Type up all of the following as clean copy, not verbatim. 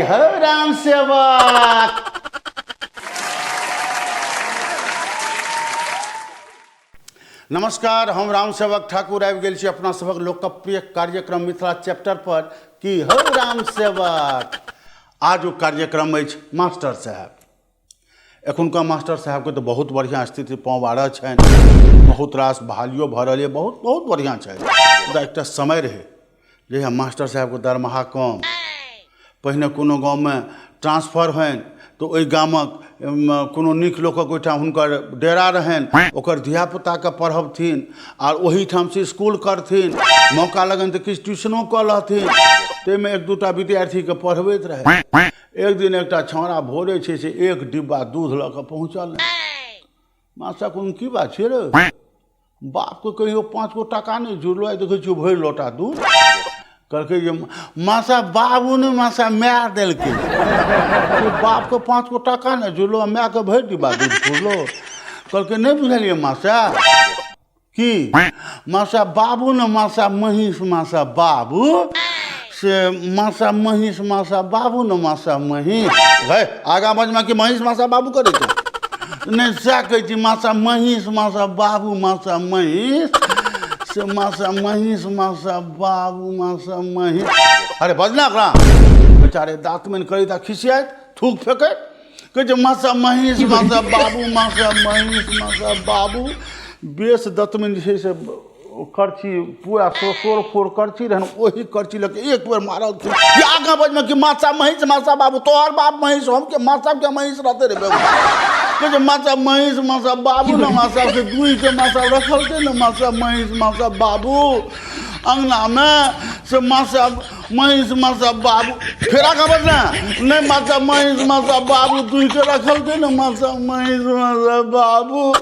हो राम सेवक। नमस्कार, हम राम सेवक ठाकुर आबि गेल छी अपना सबक लोकप्रिय कार्यक्रम मिथिला चैप्टर पर की हो राम सेवक। आज वो कार्यक्रम अछि मास्टर साहब। एखुनका मास्टर साहब के तो बहुत बढ़िया स्थिति पाँव बारह छनि, बहुत रास बहालियो भऽ रहल यऽ, बहुत बहुत बढ़िया छै। मुदा एकटा समय रहे जहिया मास्टर साहब के दरमाहा कम, पहिने कोनो गाँव में ट्रांसफर होइन तो ओहि गामक कोनो नीक लोकक ओहिठाम हुनकर डेरा रहनि, ओकर धियापुताके पढ़बथिन आर ओहीठाम से स्कूल करथिन, मौका लगन तऽ किछु ट्यूशनो कऽ लहथिन, ताहिमे एक दूटा विद्यार्थीके पढ़बैत रहै। एक दिन एकटा छौड़ा भोरे छै से एक डिब्बा दूध लऽ कऽ पहुँचल। मास्टर कहलहुँ की बात छै रे, बापके कहियो 5 गो टाका नहि जुड़लो, आइ देखै छियौ भरि लोटा दूध। कहलकै जे मासा बाबू ने मासा माय देलकै, बापके 5 गो टाका नहि जुड़लो, मायके भरि डिब्बा दूध जुड़लो। कहलकै नहीं बुझलियै मासा की, मासा बाबू ने मासा महीष मासा बाबू से मासा महीष मासा बाबू ने मासा महीष। भाई आगा बजमा कि महीष मासा बाबू करे छै, नहीं सएह कहै छी, मासा महीष मासा बाबू मासा महीष से मासा महीष मासा बाबू मासा महीष। अरे बजना करा बेचारे दांत में करी खिसियात थूक फेंके कहे मासा महीष मासा बाबू मासा महीष मासा बाबू। बेस दत्त में जे से करची पूरा सोर फोड़ करची रहन, वही करची लगे एक बार मारल आगा बज में कि मासा महीष मासा बाबू, तोहर बाप महीष हम के मासा के महीष रहते रे बाबू। मासा महीष मासा बाबू न मासा से दुई के मासा रखल थे न, मासा महीष मासा बाबू अंगना में से मासा महीष मासा बाबू। फिर आगा बजना नहीं मासा महीष मासा बाबू दुई के रखल थे न, मासा महीष मासा बाबू।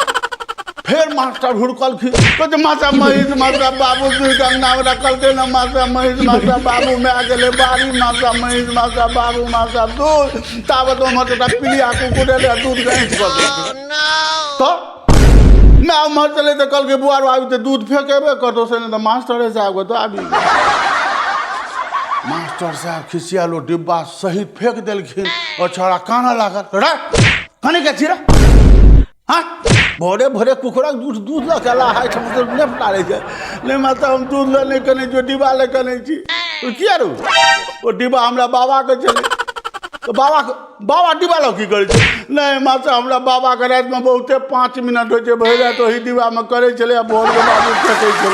फिर मास्टर हुड़कल तो मासा महीष मासा बाबू दुई के अंगना में रखल थे न, मासा महीष मासा बाबू में आ गए बारी मासा महीष मासा बाबू मासा दूध तावत मत पिलिया कुकुरे दूध गैस कर तो मैं मर चले तो कल के बुआर आबी तो दूध फेंकेबे करतो से नहीं तो मास्टर साहब तो आबी। मास्टर साहब खिसियालो डिब्बा सहित फेंक दिलखिन और छोड़ा काना लागल रे कने के छिरा हाँ भोरे भोरे कुकुरा दूध दूध ला चला है ने पड़े छै नहीं माता हम दूध ला नहीं कने जो डिब्बा ले कने छी किया रो ओ डिब्बा हमरा बाबा के चले तो बाबा डिब्बा लो की करे छै नहीं माता हमरा बाबा के रात में बहुते 5 मिनट हो छै भरि रात ओही डिब्बा में करे चले भोर के बाबू फेंके छै।